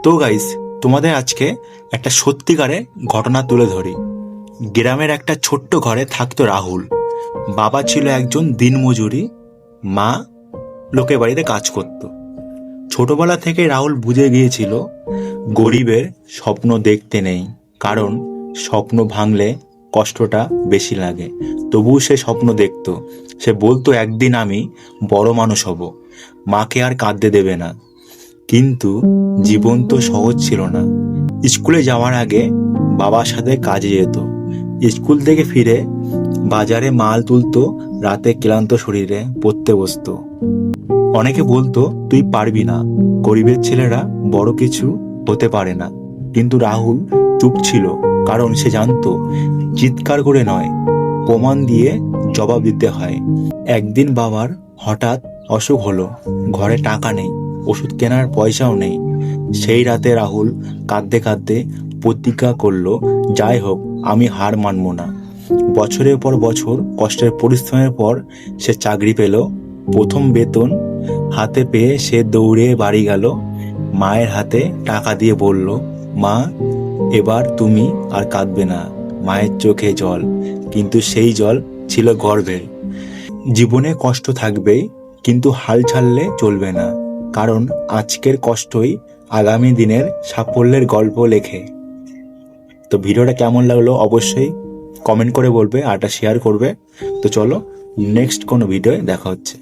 তো গাইস, তোমাদের আজকে একটা সত্যিকারের ঘটনা তুলে ধরি। গ্রামের একটা ছোট্ট ঘরে থাকতো রাহুল। বাবা ছিল একজন দিনমজুরি, মা লোকের বাড়িতে কাজ করত। ছোটবেলা থেকে রাহুল বুঝে গিয়েছিল গরিবের স্বপ্ন দেখতে নেই, কারণ স্বপ্ন ভাঙলে কষ্টটা বেশি লাগে। তবুও সে স্বপ্ন দেখত। সে বলতো একদিন আমি বড় মানুষ হব, মাকে আর কাঁদতে দেবে না। কিন্তু জীবন তো সহজ ছিল না। স্কুলে যাওয়ার আগে বাবার সাথে কাজে যেত, স্কুল থেকে ফিরে বাজারে মাল তুলতো, রাতে ক্লান্ত শরীরে পড়তে বসতো। অনেকে বলতো তুই পারবি না, গরিবের ছেলেরা বড় কিছু হতে পারে না। কিন্তু রাহুল চুপ ছিল, কারণ সে জানতো চিৎকার করে নয়, প্রমাণ দিয়ে জবাব দিতে হয়। একদিন বাবার হঠাৎ অসুখ হলো, ঘরে টাকা নেই, ওষুধ কেনার পয়সাও নেই। সেই রাতে রাহুল কাঁদতে কাঁদতে প্রতিজ্ঞা করলো, যাই হোক আমি হার মানব না। বছরের পর বছর কষ্টের পরিশ্রমের পর সে চাকরি পেল। প্রথম বেতন হাতে পেয়ে সে দৌড়ে বাড়ি গেল, মায়ের হাতে টাকা দিয়ে বলল, মা এবার তুমি আর কাঁদবে না। মায়ের চোখে জল, কিন্তু সেই জল ছিল গর্বের। জীবনে কষ্ট থাকবেই, কিন্তু হাল ছাড়লে চলবে না, কারণ আজকের কষ্টই আগামী দিনের সাফল্যের গল্প লেখে। তো ভিডিওটা কেমন লাগলো অবশ্যই কমেন্ট করে বলবে, আর শেয়ার করবে। তো চলো নেক্সট কোনো ভিডিওয় দেখা হচ্ছে।